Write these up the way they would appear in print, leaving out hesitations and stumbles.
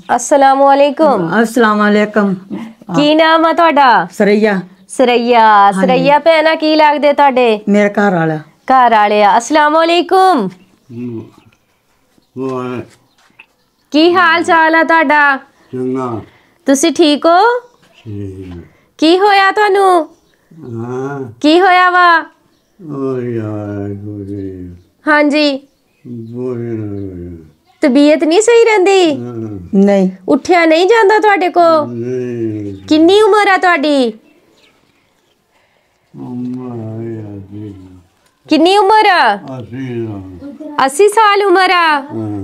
अस्सलाम वालेकुम। अस्सलाम वालेकुम। की नाम है ਤੁਹਾਡਾ? सरैया। सरैया। सरैया ਭੈਣਾ ਕੀ ਲੱਗਦੇ ਤੁਹਾਡੇ? मेरा घर वाला। ਘਰ ਵਾਲੇ ਆ। अस्सलाम वालेकुम। ਕੀ ਹਾਲ ਚਾਲ ਆ ਤੁਹਾਡਾ? ਚੰਗਾ। ਤੁਸੀਂ ਠੀਕ ਹੋ? ਕੀ ਹੋਇਆ ਤੁਹਾਨੂੰ? ਹਾਂ ਕੀ ਹੋਇਆ ਵਾ? ਓ ਯਾਰ ਹਾਂਜੀ ਬੋਲ ਤਬੀਅਤ ਨਹੀਂ ਸਹੀ ਰਹਿੰਦੀ? नहीं ਉੱਠਿਆ ਨਹੀਂ ਜਾਂਦਾ ਤੁਹਾਡੇ ਕੋ? ਨਹੀਂ ਕਿੰਨੀ ਉਮਰ ਆ ਤੁਹਾਡੀ? ਕਿੰਨੀ ਉਮਰ ਆ? ਅਸੀਂ 80 ਸਾਲ ਉਮਰ ਆ।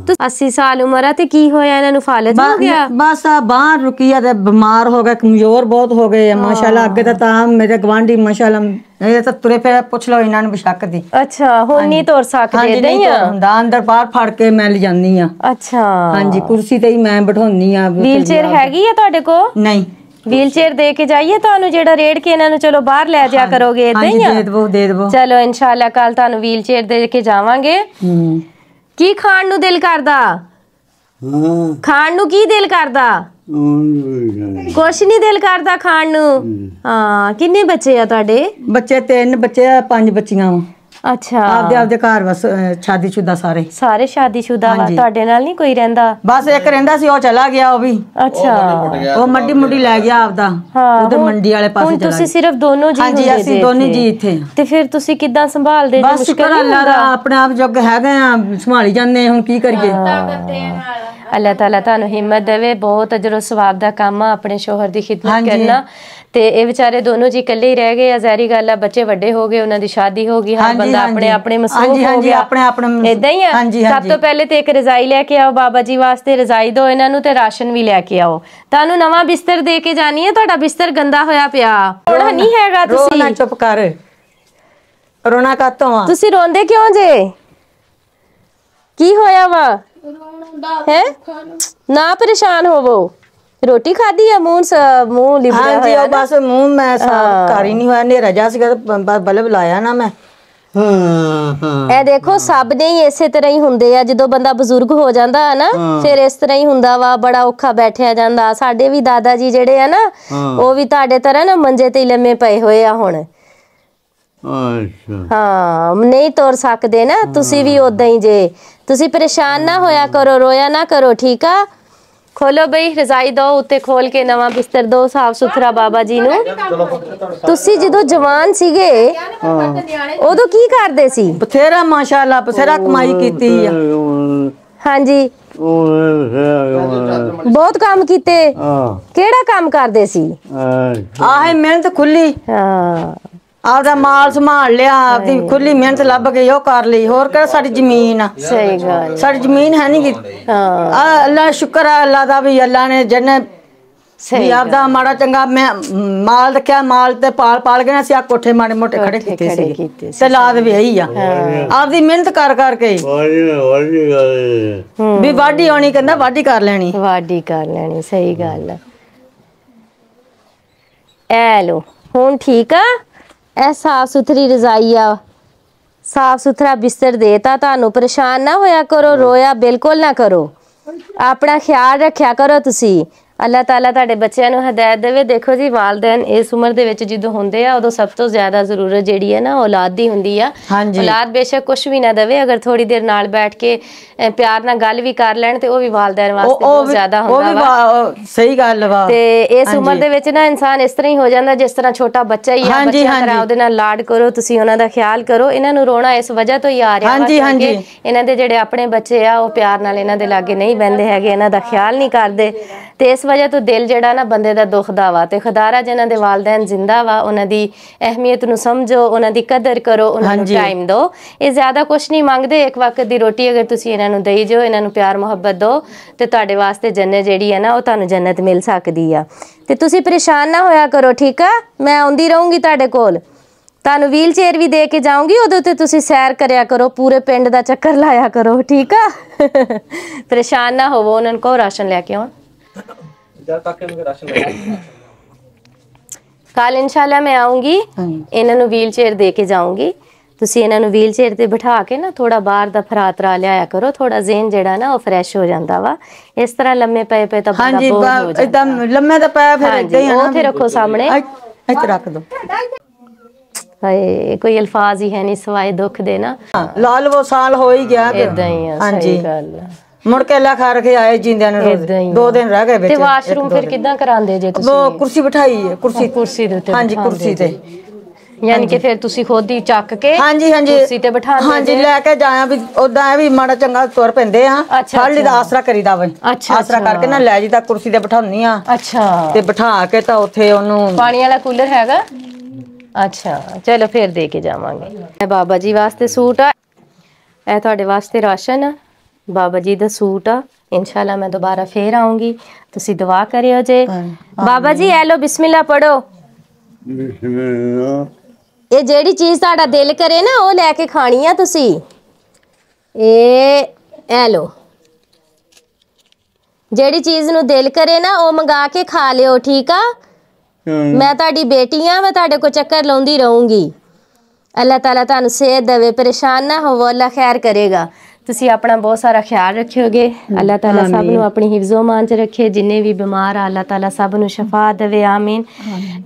ਤੂੰ 80 ਸਾਲ ਉਮਰ ਆ ਤੇ ਕੀ ਹੋਇਆ ਇਹਨਾਂ ਨੂੰ? ਫਾਲਜ ਹੋ ਗਿਆ? बस बाहर रुकी है ते बीमार हो गए, कमजोर बहुत हो गए माशाल्लाह। अगे तो मेरे गवांढी माशाल्लाह ये तो तुरे फिर पूछ लो इन्हां नूं शक दी। ਅੱਛਾ ਹੁਣ ਨਹੀਂ ਤੁਰ ਸਕਦੇ ਏਦਾਂ ਹੀ ਆ? ਹੁੰਦਾ अंदर बाहर फड़ के मैं ले जानी आ। ਅੱਛਾ ਹਾਂਜੀ ਕੁਰਸੀ ਤੇ ਹੀ ਮੈਂ ਬਿਠਾਉਣੀ ਆ। ਵੀਲ ਚੇਅਰ ਹੈਗੀ ਆ ਤੁਹਾਡੇ ਕੋ? नहीं ਵੀਲ ਚੇਅਰ ਦੇ ਕੇ ਜਾਈਏ ਤੁਹਾਨੂੰ, ਜਿਹੜਾ ਰੇੜ ਕੇ ਇਹਨਾਂ ਨੂੰ ਚਲੋ ਬਾਹਰ ਲੈ ਜਾ ਕਰੋਗੇ ਏਦਾਂ ਹੀ ਆ? दे दो। ਚਲੋ ਇਨਸ਼ਾਅੱਲਾ ਕੱਲ ਤੁਹਾਨੂੰ ਵੀਲ ਚੇਅਰ ਦੇ ਕੇ ਜਾਵਾਂਗੇ। ਕੀ ਖਾਣ ਨੂੰ ਦਿਲ ਕਰਦਾ? ਹਾਂ ਖਾਣ ਨੂੰ ਕੀ ਦਿਲ ਕਰਦਾ? ਕੁਛ ਨਹੀਂ ਦਿਲ ਕਰਦਾ ਖਾਣ ਨੂੰ? ਹਾਂ ਕਿੰਨੇ ਬੱਚੇ ਆ ਤੁਹਾਡੇ? ਬੱਚੇ 3 ਬੱਚੇ ਆ, 5 ਬੱਚੀਆਂ ਵਾ। ਅੱਛਾ ਆਪਦੇ ਘਰ ਬਸ ਸ਼ਾਦੀशुदा ਸਾਰੇ ਸ਼ਾਦੀशुदा ਵਾ? ਤੁਹਾਡੇ ਨਾਲ ਨਹੀਂ ਕੋਈ ਰਹਿੰਦਾ? ਬਸ ਇੱਕ ਰਹਿੰਦਾ ਸੀ, ਉਹ ਚਲਾ ਗਿਆ ਉਹ ਵੀ। ਅੱਛਾ ਉਹ ਮੰਡੀ ਮੁੰਡੀ ਲੈ ਗਿਆ ਆਪਦਾ ਉਧਰ ਮੰਡੀ ਵਾਲੇ ਪਾਸੇ ਚਲਾ। ਤੁਸੀਂ ਸਿਰਫ ਦੋਨੋਂ ਜੀ ਹੁੰਦੇ? ਹਾਂਜੀ ਅਸੀਂ ਦੋਨੇ ਜੀ ਇੱਥੇ। ਤੇ ਫਿਰ ਤੁਸੀਂ ਕਿੱਦਾਂ ਸੰਭਾਲਦੇ? ਬਸ ਸ਼ੁਕਰ ਅੱਲਾਹ ਦਾ, ਆਪਣੇ ਆਪ ਜੋਗ ਹੈਗੇ ਆ, ਸੰਭਾਲੀ ਜਾਂਦੇ। ਹੁਣ ਕੀ ਕਰੀਏ? ਅੱਲਾਹ ਤਾਲਾ ਤੁਹਾਨੂੰ ਹਿੰਮਤ ਦੇਵੇ। ਬਹੁਤ ਅਜਰ ਸਵਾਬ ਦਾ ਕੰਮ ਆ ਆਪਣੇ ਸ਼ੋਹਰ ਦੀ ਖਿਦਮਤ ਕਰਨਾ। ਤੇ ਇਹ ਵਿਚਾਰੇ ਦੋਨੋਂ ਜੀ ਇਕੱਲੇ ਹੀ ਰਹਿ ਗਏ ਆ। ਜ਼ਾਹਿਰੀ ਗੱਲ ਆ ਬੱਚੇ ਵੱਡੇ ਹੋ ਗਏ, ਉਹਨਾਂ ਦੀ ਸ਼ਾਦੀ ਹੋ ਗਈ, ਹਰ ਬੰਦਾ ਆਪਣੇ ਆਪਣੇ ਮਸਰੂਫ ਹੋ ਗਿਆ। ਆਪਣੇ ਏਦਾਂ ਹੀ ਆ। ਸਭ ਤੋਂ ਪਹਿਲੇ ਤੇ ਇੱਕ ਰਜ਼ਾਈ ਲੈ ਕੇ ਆਓ ਬਾਬਾ ਜੀ ਵਾਸਤੇ, ਰਜ਼ਾਈ ਦਿਓ ਇਹਨਾਂ ਨੂੰ ਤੇ ਰਾਸ਼ਨ ਵੀ ਲੈ ਕੇ ਆਓ। ਤੁਹਾਨੂੰ ਨਵਾਂ ਬਿਸਤਰ ਦੇ ਕੇ ਜਾਣੀ ਹੈ। ਤੁਹਾਡਾ ਬਿਸਤਰ ਗੰਦਾ ਹੋਇਆ ਪਿਆ, ਰੋਣਾ ਨਹੀਂ ਹੈਗਾ ਤੁਸੀਂ? ਰੋਣਾ ਚੁੱਪ ਕਰ, ਰੋਣਾ ਕਾਤੋਂ ਆ? ਤੁਸੀਂ ਰੋਂਦੇ ਕਿਉਂ ਜੇ? ਕੀ ਹੋਇਆ ਵਾ? ਹੈ ਨਾ ਪਰੇਸ਼ਾਨ ਹੋਵੋ। ਰੋਟੀ ਖਾਦੀ ਆ? ਮੂੰਹ ਲਿਬੜਿਆ ਹੋਇਆ? ਹਾਂਜੀ ਬਸ ਮੂੰਹ ਮੈਂ ਸਾਫ ਕਰ ਹੀ ਨਹੀਂ ਹੋਇਆ, ਹਨੇਰਾ ਜਾ ਸੀਗਾ ਬਲਬ ਲਾਇਆ ਨਾ ਮੈਂ। ਇਹ ਦੇਖੋ ਸਭ ਨੇ ਹੀ ਇਸੇ ਤਰ੍ਹਾਂ ਹੀ ਹੁੰਦੇ ਆ। ਜਦੋਂ ਬੰਦਾ ਬਜ਼ੁਰਗ ਹੋ ਜਾਂਦਾ ਹੈ ਨਾ ਫਿਰ ਇਸ ਤਰ੍ਹਾਂ ਹੀ ਹੁੰਦਾ ਵਾ, ਬੜਾ ਔਖਾ ਬੈਠਿਆ ਜਾਂਦਾ। ਸਾਡੇ ਵੀ ਦਾਦਾ ਜੀ ਜਿਹੜੇ ਆ ਨਾ ਉਹ ਵੀ ਤੁਹਾਡੇ ਤਰ੍ਹਾਂ ਨਾ ਮੰਜੇ ਤੇ ਲੰਮੇ ਪਏ ਹੋਏ ਆ ਹੁਣ। ਹਾਂ ਨਹੀਂ ਤੁਰ ਸਕਦੇ ਨਾ ਤੁਸੀਂ ਵੀ ਉਦਾਂ ਹੀ ਜੇ। ਤੁਸੀਂ ਪਰੇਸ਼ਾਨ ਨਾ ਹੋਇਆ ਕਰੋ, ਰੋਇਆ ਨਾ ਕਰੋ, ਠੀਕ ਆ? ਖੋਲੋ ਬਈ ਰਜ਼ਾਈ ਦੋ, ਉੱਤੇ ਖੋਲ ਕੇ ਨਵਾਂ ਬਿਸਤਰ ਦੋ ਸਾਫ ਸੁਥਰਾ ਬਾਬਾ ਜੀ ਨੂੰ। ਤੁਸੀਂ ਜਦੋਂ ਜਵਾਨ ਸੀਗੇ ਉਦੋਂ ਕੀ ਕਰਦੇ ਸੀ? ਬਥੇਰਾ ਮਾਸ਼ਾਅੱਲਾ ਬਥੇਰਾ ਕਮਾਈ ਕੀਤੀ ਆ। ਹਾਂਜੀ ਬਹੁਤ ਕੰਮ ਕੀਤੇ। ਕਿਹੜਾ ਕੰਮ ਕਰਦੇ ਸੀ? ਆਹੇ ਮਿਹਨਤ ਖੁੱਲੀ। ਹਾਂ ਆਪਦਾ ਮਾਲ ਸੰਭਾਲ ਲਿਆ, ਆਪਦੀ ਖੁੱਲੀ ਮਿਹਨਤ ਲੱਭ ਕੇ ਉਹ ਕਰ ਲਈ। ਹੋਰ ਕਿਹੜਾ ਸਾਡੀ ਜ਼ਮੀਨ ਆ? ਸਹੀ ਗੱਲ, ਸਾਡੀ ਜ਼ਮੀਨ ਹੈ ਨਹੀਂ। ਹਾਂ ਅੱਲਾ ਸ਼ੁਕਰ ਆ ਅੱਲਾ ਦਾ ਵੀ ਅੱਲਾ ਨੇ ਜਿਹਨੇ ਸਹੀ ਆਪਦਾ ਮਾੜਾ ਚੰਗਾ ਮੈਂ ਮਾਲ ਰੱਖਿਆ, ਮਾਲ ਤੇ ਪਾਲ ਕੇ ਨਾ ਅਸੀਂ ਆ ਕੋਠੇ ਮਾੜੇ ਮੋਟੇ ਖੜੇ ਕੀਤੇ ਸੀ ਤੇ ਲਾਦ ਵੀ ਇਹੀ ਆ ਆਪਦੀ ਮਿਹਨਤ ਕਰ ਕਰਕੇ ਵੀ ਵਾਢੀ ਆਉਣੀ, ਕਹਿੰਦਾ ਵਾਢੀ ਕਰ ਲੈਣੀ, ਵਾਢੀ ਕਰ ਲੈਣੀ। ਸਹੀ ਗੱਲ। ਐ ਲੋ ਹੁਣ ਠੀਕ ਆ? ਇਹ ਸਾਫ ਸੁਥਰੀ ਰਜ਼ਾਈ ਆ, ਸਾਫ ਸੁਥਰਾ ਬਿਸਤਰ ਦੇਤਾ ਤੁਹਾਨੂੰ। ਪਰੇਸ਼ਾਨ ਨਾ ਹੋਇਆ ਕਰੋ, ਰੋਇਆ ਬਿਲਕੁਲ ਨਾ ਕਰੋ, ਆਪਣਾ ਖਿਆਲ ਰੱਖਿਆ ਕਰੋ ਤੁਸੀਂ। ਅੱਲਾਹ ਤਾਲਾ ਤੁਹਾਡੇ ਬੱਚਿਆਂ ਨੂੰ ਹਦਾਇਤ ਦੇਵੇ। ਦੇਖੋ ਜੀ ਵਾਲਦੈਨ ਇਸ ਉਮਰ ਦੇ ਵਿੱਚ ਜਦੋਂ ਹੁੰਦੇ ਆ ਉਦੋਂ ਸਭ ਤੋਂ ਜ਼ਿਆਦਾ ਜ਼ਰੂਰਤ ਜਿਹੜੀ ਹੈ ਨਾ ਔਲਾਦ ਦੀ ਹੁੰਦੀ ਆ। ਔਲਾਦ ਬੇਸ਼ੱਕ ਕੁਛ ਵੀ ਨਾ ਦੇਵੇ, ਅਗਰ ਥੋੜੀ ਦੇਰ ਨਾਲ ਬੈਠ ਕੇ ਪਿਆਰ ਨਾਲ ਗੱਲ ਵੀ ਕਰ ਲੈਣ ਤੇ ਉਹ ਵੀ ਵਾਲਦੈਨ ਵਾਸਤੇ ਬਹੁਤ ਜ਼ਿਆਦਾ ਹੁੰਦਾ ਵਾ। ਸਹੀ ਗੱਲ ਵਾ। ਤੇ ਇਸ ਉਮਰ ਦੇ ਵਿੱਚ ਨਾ ਇਨਸਾਨ ਇਸ ਤਰ੍ਹਾਂ ਹੀ ਹੋ ਜਾਂਦਾ ਜਿਸ ਤਰ੍ਹਾਂ ਛੋਟਾ ਬੱਚਾ ਹੀ ਆ। ਬੱਚਿਆਂ ਤਰ੍ਹਾਂ ਉਹਦੇ ਨਾਲ ਲਾਡ ਕਰੋ ਤੁਸੀਂ, ਉਹਨਾਂ ਦਾ ਖਿਆਲ ਕਰੋ। ਇਹਨਾਂ ਨੂੰ ਰੋਣਾ ਇਸ ਵਜ੍ਹਾ ਤੋਂ ਹੀ ਆ ਰਿਹਾ ਵਾ ਕਿ ਇਹਨਾਂ ਦੇ ਜਿਹੜੇ ਆਪਣੇ ਬੱਚੇ ਆ ਉਹ ਪਿਆਰ ਨਾਲ ਇਹਨਾਂ ਦੇ ਲਾਗੇ ਨਹੀਂ ਬਹਿੰਦੇ ਹੈਗੇ, ਇਹਨਾਂ ਦਾ ਖਿਆਲ ਨਹੀਂ ਕਰਦੇ। ਤੇ ਇਸ ਵਜ੍ਹਾ ਤੋਂ ਦਿਲ ਜਿਹੜਾ ਨਾ ਬੰਦੇ ਦਾ ਦੁਖਦਾ ਵਾ। ਤੇ ਖੁਦਾਰਾ ਜਿਨ੍ਹਾਂ ਦੇ ਵਾਲਦੈਨ ਜ਼ਿੰਦਾ ਵਾ ਉਹਨਾਂ ਦੀ ਅਹਿਮੀਅਤ ਨੂੰ ਸਮਝੋ, ਉਹਨਾਂ ਦੀ ਕਦਰ ਕਰੋ, ਉਹਨਾਂ ਨੂੰ ਟਾਈਮ ਦਿਓ। ਇਹ ਜ਼ਿਆਦਾ ਕੁਛ ਨਹੀਂ ਮੰਗਦੇ, ਇੱਕ ਵਕਤ ਦੀ ਰੋਟੀ ਅਗਰ ਤੁਸੀਂ ਇਹਨਾਂ ਨੂੰ ਦੇਈ ਜਾਓ, ਇਹਨਾਂ ਨੂੰ ਪਿਆਰ ਮੁਹੱਬਤ ਦਿਓ ਤੇ ਤੁਹਾਡੇ ਵਾਸਤੇ ਜੰਨਤ ਜਿਹੜੀ ਹੈ ਨਾ ਉਹ ਤੁਹਾਨੂੰ ਜੰਨਤ ਮਿਲ ਸਕਦੀ ਆ। ਤੇ ਤੁਸੀਂ ਪਰੇਸ਼ਾਨ ਨਾ ਹੋਇਆ ਕਰੋ, ਠੀਕ ਆ? ਮੈਂ ਆਉਂਦੀ ਰਹੂੰਗੀ ਤੁਹਾਡੇ ਕੋਲ, ਤੁਹਾਨੂੰ ਵੀਲ ਚੇਅਰ ਵੀ ਦੇ ਕੇ ਜਾਊਂਗੀ। ਉਦੋਂ ਤੇ ਤੁਸੀਂ ਸੈਰ ਕਰਿਆ ਕਰੋ, ਪੂਰੇ ਪਿੰਡ ਦਾ ਚੱਕਰ ਲਾਇਆ ਕਰੋ, ਠੀਕ ਆ? ਪਰੇਸ਼ਾਨ ਨਾ ਹੋਵੋ। ਉਹਨਾਂ ਨੂੰ ਕਹੋ ਰਾਸ਼ਨ ਲੈ ਕੇ ਆਉਣ। ਕੱਲ इंशाल्लाह मैं आऊंगी, इन्हों व्हील चेयर दे के जाऊंगी। ਤੁਸੀਂ ਇਹਨਾਂ ਨੂੰ ਵੀਲ ਚੇਅਰ ਤੇ ਬਿਠਾ ਕੇ ਨਾ ਥੋੜਾ ਬਾਹਰ ਦਾ ਫਰਾਤਰਾ ਲਿਆਇਆ ਕਰੋ, ਥੋੜਾ ਜ਼ਿਹਨ ਜਿਹੜਾ ਨਾ ਉਹ ਫਰੈਸ਼ ਹੋ ਜਾਂਦਾ ਵਾ। ਇਸ ਤਰ੍ਹਾਂ ਲੰਮੇ ਪਏ ਪਏ ਤਾਂ ਬੰਦਾ ਬੋਰ ਹੋ ਜਾਂਦਾ। ਇਦਾਂ ਲੰਮੇ ਤਾਂ ਪਏ ਫਿਰ ਇਦਾਂ ਹੀ ਆ ਨਾ। ਉੱਥੇ ਰੱਖੋ ਸਾਹਮਣੇ, ਇੱਥੇ ਰੱਖ ਦੋ। ਹਾਏ ਕੋਈ ਅਲਫਾਜ਼ ਹੀ ਹੈ ਨਹੀਂ ਸਵਾਏ ਦੁੱਖ ਦੇ ਨਾ। ਲਾ ਲਵੋ, ਸਾਲ ਹੋ ਹੀ ਗਿਆ। ਇਦਾਂ ਹੀ ਆ, ਸਹੀ ਗੱਲ ਆ। ਮੁੜ ਕੇ ਲਾ ਖਾ ਕੇ ਆਏ ਜਿੰਦਿਆਂ ਨੂੰ, 2 ਦਿਨ ਰਹਿ ਗਏ ਵਿੱਚ। ਤੇ ਵਾਸ਼ਰੂਮ ਫਿਰ ਕਿੱਦਾਂ ਕਰਾਉਂਦੇ ਜੇ ਤੁਸੀਂ? ਉਹ ਕੁਰਸੀ ਬਿਠਾਈ ਹੈ, ਕੁਰਸੀ ਦੇ ਉੱਤੇ। ਹਾਂਜੀ, ਕੁਰਸੀ ਤੇ। ਯਾਨੀ ਕਿ ਫਿਰ ਤੁਸੀਂ ਖੁਦ ਹੀ ਚੱਕ ਕੇ ਹਾਂਜੀ ਕੁਰਸੀ ਤੇ ਬਿਠਾਉਂਦੇ? ਹਾਂਜੀ, ਲੈ ਕੇ ਜਾਇਆ ਵੀ ਉਦਾਂ ਹੈ ਵੀ ਮਾੜਾ ਚੰਗਾ ਤੁਰ ਪੈਂਦੇ ਆ। ਫੜ ਲਈ ਦਾ ਆਸਰਾ ਕਰੀਦਾ ਵਾ। ਆਸਰਾ ਕਰਕੇ ਨਾ ਲੈ ਜੀ ਤਾਂ ਕੁਰਸੀ ਤੇ ਬਿਠਾਉਣੀ ਆ। ਅੱਛਾ, ਤੇ ਬਿਠਾ ਕੇ ਤਾਂ ਉੱਥੇ ਉਹਨੂੰ। ਪਾਣੀ ਵਾਲਾ ਕੂਲਰ ਹੈਗਾ? ਅੱਛਾ, ਚਲੋ ਫਿਰ ਦੇ ਕੇ ਜਾਵਾਂਗੇ। ਇਹ ਬਾਬਾ ਜੀ ਵਾਸਤੇ ਸੂਟ ਆ, ਇਹ ਤੁਹਾਡੇ ਵਾਸਤੇ ਰਾਸ਼ਨ ਆ, ਬਾਬਾ ਜੀ ਦਾ ਸੂਟ ਆ। इंशाल्लाह मैं दोबारा फिर आऊंगी, तुसी दुआ करियो जे। बाबा जी ए लो बिस्मिल्लाह पढ़ो। ये जेड़ी चीज ताड़ा दिल करे ना वो लेके खानी है तुसी। ए लो, जेड़ी चीज नू दिल करे ना वो मंगा के खा लियो, ठीक आ? मैं ताड़ी बेटी हाँ, मैं ताड़े को चक्कर लाउंदी रहूंगी। अल्लाह ताला तानू सेहत देवे, परेशान ना होवो, अल्लाह खैर करेगा। ਤੁਸੀਂ ਆਪਣਾ ਬਹੁਤ ਸਾਰਾ ਖਿਆਲ ਰੱਖਿਓਗੇ। ਅੱਲਾਹ ਤਾਲਾ ਸਭ ਨੂੰ ਆਪਣੀ ਹਿਫਜ਼ੋ ਮਾਨ ਚ ਰੱਖੇ। ਜਿੰਨੇ ਵੀ ਬਿਮਾਰ ਆ ਅੱਲਾਹ ਤਾਲਾ ਸਭ ਨੂੰ ਸ਼ਫਾ ਦੇਵੇ, ਆਮੀਨ।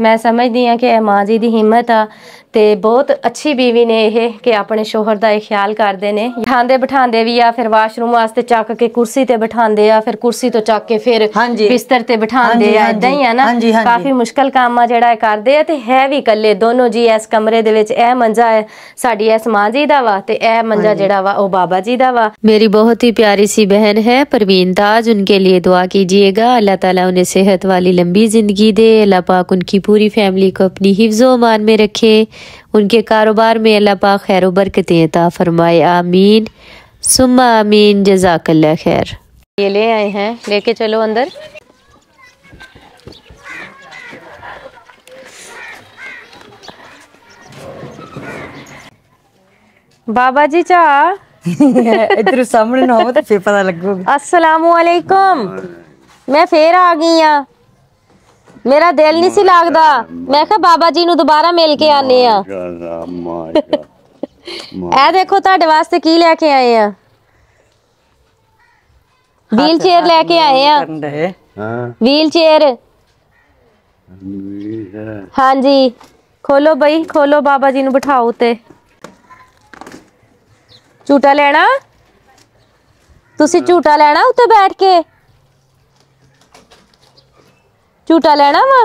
ਮੈਂ ਸਮਝਦੀ ਹਾਂ ਕਿ ਇਹ ਮਾਂ ਜੀ ਦੀ ਹਿੰਮਤ ਆ ਤੇ ਬਹੁਤ ਅੱਛੀ ਬੀਵੀ ਨੇ ਇਹ ਕਿ ਆਪਣੇ ਸ਼ੋਹਰ ਦਾ ਇਹ ਖਿਆਲ ਕਰਦੇ ਨੇ। ਬਿਠਾਉਂਦੇ ਬਿਠਾਉਂਦੇ ਵੀ ਆ, ਫਿਰ ਵਾਸ਼ਰੂਮ ਵਾਸਤੇ ਚੱਕ ਕੇ ਕੁਰਸੀ ਤੇ ਬਿਠਾਉਂਦੇ ਆ, ਫਿਰ ਕੁਰਸੀ ਤੋਂ ਚੱਕ ਕੇ ਫਿਰ ਬਿਸਤਰ ਤੇ ਬਿਠਾਉਂਦੇ ਆ। ਇਦਾਂ ਹੀ ਆ ਨਾ, ਕਾਫੀ ਮੁਸ਼ਕਲ ਕੰਮ ਆ ਜਿਹੜਾ ਇਹ ਕਰਦੇ ਆ। ਤੇ ਹੈ ਵੀ ਇਕੱਲੇ ਦੋਨੋਂ ਜੀ ਇਸ ਕਮਰੇ ਦੇ ਵਿੱਚ। ਇਹ ਮੰਜਾ ਹੈ ਸਾਡੀ ਇਸ ਮਾਂ ਜੀ ਦਾ ਵਾ, ਤੇ ਇਹ ਮੰਜਾ ਜਿਹੜਾ ਵਾ ਉਹ ਬਾਬਾ ਜੀ ਦਾ। मेरी बहुत ही प्यारी सी बहन है परवीन ताज, उनके लिए दुआ कीजिएगा। अल्लाह ताला उन्हें सेहत वाली लंबी ज़िंदगी दे। अल्लाह पाक उनकी पूरी फैमिली को अपनी हिफ्ज़ो मान में रखे। उनके कारोबार में अल्लाह पाक खैर बरकतें अता फरमाए, आमीन सुम्मा आमीन। जज़ाकल्लाह खैर। ये ले आए हैं, लेके चलो अंदर। बाबा जी चा इधर सामने ना हो तो फिर पता लगेगा। अस्सलामुअलैकुम, मैं फिर आ गई हाँ। मेरा दिल नहीं सी लगदा, मैं कहा बाबा जी नू दोबारा मिल के आने आ। ए देखो तुहाडे वास्ते की लेके आए हैं, व्हील चेयर लेके आए हैं। व्हील चेयर, हाँ जी। खोलो बई, खोलो, बाबा जी नू बिठाओ उते। झूटा लेना तुसी, झूटा लेना उत्ते बैठ के, झूटा लेना वा?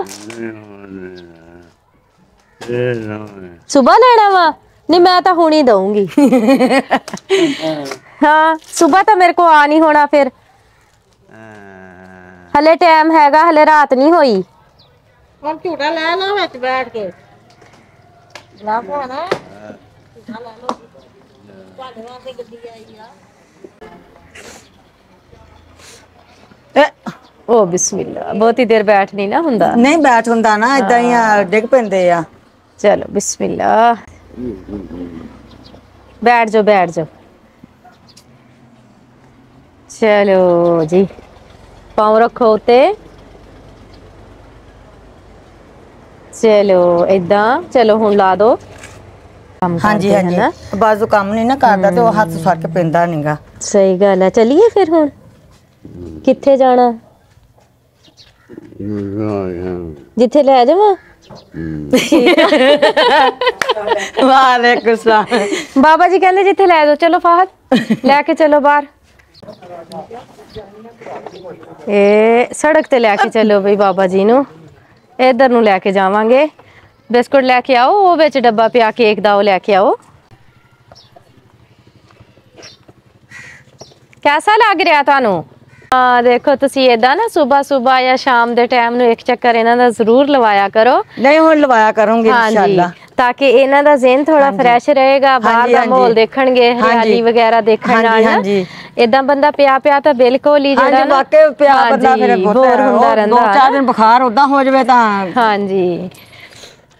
सुबह लेना वा? नहीं मैं तो हुण ही दूंगी। हाँ, सुबह तो मेरे को आ नहीं होना, फिर हले टाइम हैगा, हले रात नहीं होई। हम झूटा ले लो विच बैठ के, ला पाना झूटा ले लो। ओ बिस्मिल्लाह, बहुत ही देर बैठ नहीं ना हुंदा। नहीं बैठ हुंदा ना, इदां ही डिग पैंदे आ। चलो बिस्मिल्लाह, बैठ जाओ बैठ जाओ। चलो जी, पाँव रखो उते। चलो इदां, चलो हुण ला दो। हाँ जी हाँ जी, बाजू काम नहीं ना करदा ते हाथ फड़ के पैंदा नहींगा। सही गल है। चलिए फिर हुण किथे जाना? जिथे ले जावां। वालेकुम सलाम। बाबा जी कहंदे जिथे ले दो। चलो फाहद लेके चलो बाहर। ए सड़क ते लेके चलो बई बाबा जी नू, इधर नू लेके जावांगे। बिस्कुट लेके आओ, वो विच डब्बा पिया केक दा, वो लेके आओ। कैसा लग रहा थानू? हाँ देखो तुसी इदा ना सुबह सुबह या शाम दे टाइम नू एक चक्कर इन्हां दा जरूर लवाया करो। नहीं हुण लवाया करूंगी इंशाल्लाह, ताकि इन्हां दा ज़हन थोड़ा फ्रेश रहेगा। बाहर दा माहौल देखणगे, हरियाली वगैरह देखण नाल इदा बंदा पिया पिया तो बिल्कुल ही जेड़ा ना वाकई पिया बंदा फिर बोर हुंदा रहिंदा। 2-4 दिन बुखार उदा हो जावे तां। हाँ जी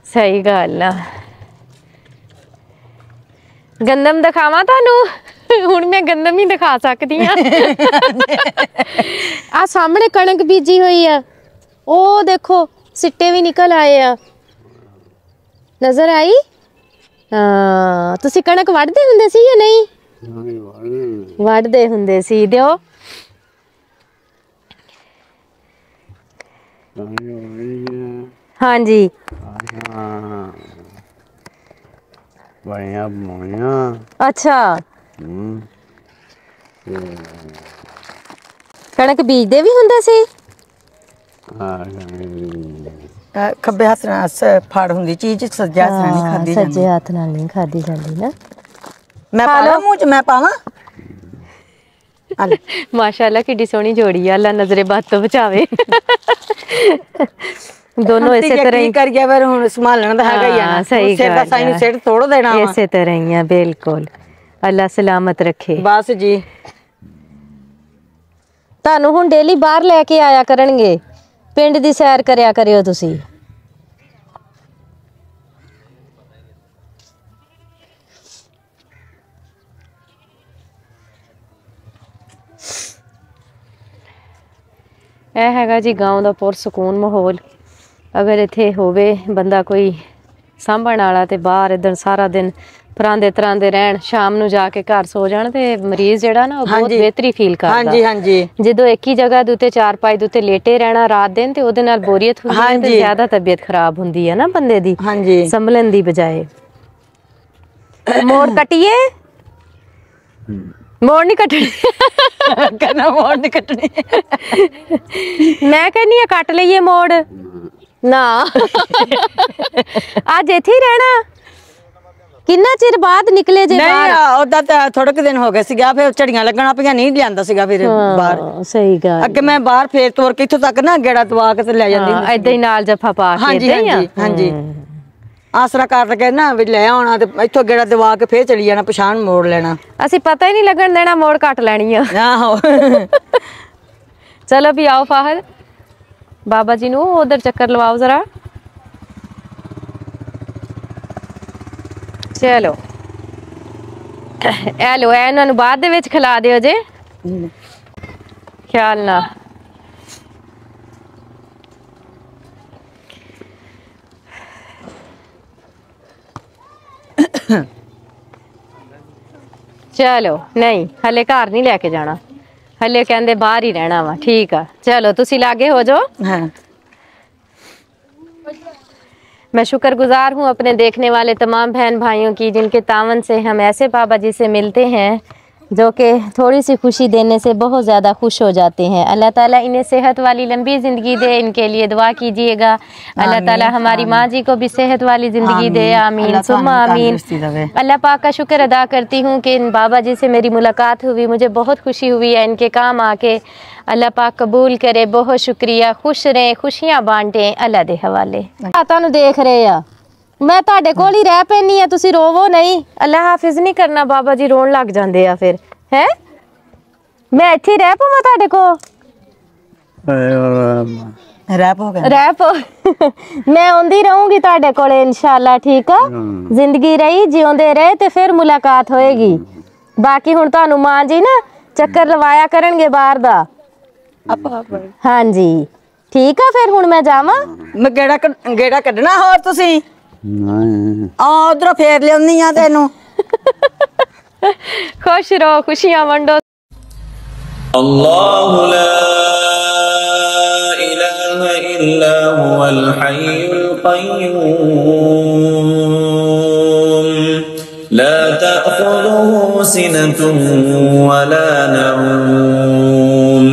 सही गल आ। गंदम दिखावा थानू? हुण मैं गंदम ही दिखा सकती हाँ। आ सामने कणक बीजी हुई है, ओ देखो सिट्टे भी निकल आए आ। नजर आई? ਤੁਸੀਂ ਕਣਕ ਵੱਢਦੇ ਹੁੰਦੇ ਸੀ ਜਾਂ ਨਹੀਂ? ਵੱਢਦੇ ਹੁੰਦੇ ਸੀ। ਦਿਓ ਹਾਂਜੀ। ਅੱਛਾ, ਕਣਕ ਬੀਜਦੇ ਵੀ ਹੁੰਦੇ ਸੀ। ਖੱਬੇ ਹੱਥ ਨਾਲ ਫੜ ਹੁੰਦੀ ਚੀਜ਼, ਸੱਜੇ ਹੱਥ ਨਾਲ ਨਹੀਂ ਖਾਦੀ ਜਾਂਦੀ। ਸੱਜੇ ਹੱਥ ਨਾਲ ਨਹੀਂ ਖਾਦੀ ਜਾਂਦੀ ਨਾ। ਮੈਂ ਪਾ ਲਾਂ ਮੂੰਹ ਚ? ਮੈਂ ਪਾਵਾਂ? माशाल्लाह किड्डी सोहनी जोड़ी है, अल्लाह नजरे बद तो बचावे। दोनों इसे तरह ही कर गया फिर हुन संभालना तो हैगा ही है ना। सही सिर दा साईं सिर तोड़ देना वा। इसे तरह ही है, बिल्कुल। अल्लाह सलामत रखे बस जी। तानू हुन डेली बाहर लेके आया करनगे, पिंड दी सैर करया करियो तुसी। ਇਹ ਹੈਗਾ ਜੀ ਗਾਉਂ ਦਾ ਪੁਰਸਕੂਨ ਮਾਹੌਲ। ਅਗਰ ਇੱਥੇ ਹੋਵੇ ਬੰਦਾ ਕੋਈ ਸਾਂਭਣ ਵਾਲਾ ਤੇ ਬਾਹਰ ਇਦਾਂ ਸਾਰਾ ਦਿਨ ਪਰਾਂਦੇ ਤਰਾਂਦੇ ਰਹਿਣ, ਸ਼ਾਮ ਨੂੰ ਜਾ ਕੇ ਘਰ ਸੋ ਜਾਣ ਤੇ ਮਰੀਜ਼ ਜਿਹੜਾ ਨਾ ਉਹ ਬਹੁਤ ਬਿਹਤਰੀ ਫੀਲ ਕਰਦਾ। ਹਾਂਜੀ ਹਾਂਜੀ। ਜਦੋਂ ਇੱਕ ਹੀ ਜਗ੍ਹਾ ਦੇ ਉੱਤੇ ਚਾਰਪਾਈ ਦੇ ਉੱਤੇ ਲੇਟੇ ਰਹਿਣਾ ਰਾਤ ਦਿਨ ਤੇ ਉਹਦੇ ਨਾਲ ਬੋਰੀਅਤ ਹੁੰਦੀ ਹੈ ਤੇ ਜ਼ਿਆਦਾ ਤਬੀਅਤ ਖਰਾਬ ਹੁੰਦੀ ਹੈ ਨਾ ਬੰਦੇ ਦੀ, ਸੰਭਲਣ ਦੀ ਬਜਾਏ। ਮੋੜ ਕੱਟੀਏ? मोड़ नहीं कटनी। कहना मोड़ नहीं कटनी। मैं कहनी है कट लीए मोड़ ना। आज इत्थे ही रहना? किन्ना चिर बाद निकले जे बाहर? नहीं ओदा ते थोड़े के दिन हो गए सीगा, फिर झड़ियां लगना पिया, नहीं लियांदा सीगा फिर बाहर। सही गल। अगे मैं बाहर फिर तोड़ के इत्थों तक ना गेड़ा दवा के ते ले जांदी हुंदी सी। इदां ही नाल जफा पा के। हां जी हां जी। आसरा कर के ना भी ले आना ते इत्थों गेड़ा दवा के फिर चली जाना, पछाण मोड़ लेना। ਅਸੀਂ ਪਤਾ ਹੀ ਨਹੀਂ ਲੱਗਣ ਦੇਣਾ, ਮੋੜ ਕੱਟ ਲੈਣੀ ਆ। ਆਹੋ। ਚਲੋ ਵੀ ਆਓ ਫਾਹਦ, ਬਾਬਾ ਜੀ ਨੂੰ ਉਧਰ ਚੱਕਰ ਲਵਾਓ ਜ਼ਰਾ। ਚਲੋ ਇਹ ਲੋ, ਇਹਨਾਂ ਨੂੰ ਬਾਅਦ ਦੇ ਵਿੱਚ ਖਿਲਾ ਦਿਓ ਜੇ ਖਿਆਲ ਨਾਲ। चलो नहीं हले घर नहीं लेके जाना, हले कहंदे बाहर ही रहना वा। ठीक है चलो तुसी लागे हो जाओ। हाँ। मैं शुक्रगुजार हूँ अपने देखने वाले तमाम बहन भाइयों की, जिनके तावन से हम ऐसे बाबा जी से मिलते हैं जो कि थोड़ी सी खुशी देने से बहुत ज़्यादा खुश हो जाते हैं। अल्लाह ताला इन्हें सेहत वाली लंबी ज़िंदगी दे, इनके लिए दुआ कीजिएगा। अल्लाह ताला हमारी माँ जी को भी सेहत वाली ज़िंदगी दे, आमीन सुम्मा आमीन। अल्लाह पाक का शुक्र अदा करती हूँ कि इन बाबा जी से मेरी मुलाकात हुई, मुझे बहुत खुशी हुई है इनके काम आके। अल्लाह पाक कबूल करे, बहुत शुक्रिया। खुश रहें, खुशियाँ बांटें, अल्लाह दे हवाले। तुहानू देख रहे आ, मैं तुहाडे कोल ही रह पैनी आ, तुसी रोवो नहीं। अल्लाह हाफिज नहीं करना, बाबा जी रोन लग जांदे आ फिर। है मैं इत्थे रह पावां तुहाडे कोल? रह पो। मैं आंदी रहूंगी तुहाडे कोल इंशाअल्लाह। ठीक है, जिंदगी रही जिउंदे रहे ते फिर मुलाकात होएगी। बाकी हुण तुहानू मां जी ना चक्कर लवाया करनगे बाहर दा। हाँ जी ठीक है, फिर हुण मैं जावां? मैं गेड़ा कड्ढना होर तुसी? नहीं आ उधरों फेर लियाउंदी आ तैनू। खुश रहो, खुशियां वंडो। अल्लाहु ला इलाहा इल्ला हुवल हय्युल क़य्यूम ला तअख़ुज़ुहु सिनतुन वला नऊम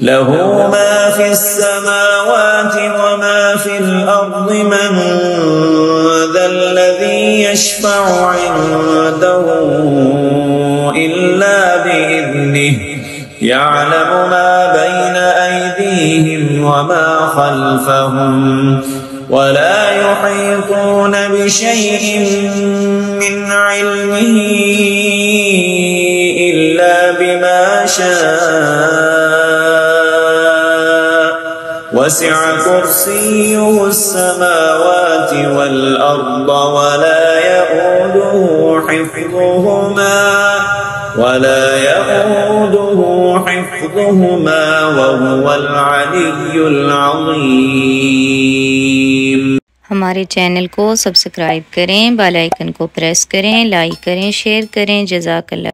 लहू मा फ़िस समावाति व मा फ़िल अर्दि मन ज़ल्लज़ी यशफ़अु इन्दहु इल्ला बिइज़्निहि यअलमु मा बैन अयदीहिम व मा खल्फहुम वला युहीतून बिशैइन मिन इल्मिहि इल्ला बिमा शाअ वसि'a कुर्सियुहु السماوات والأرض ولا يؤوده حفظهما وهو العلي العظيم। हमारे चैनल को सब्सक्राइब करें, बेल आइकन को प्रेस करें, लाइक करें, शेयर करें। जज़ाकल्लाह।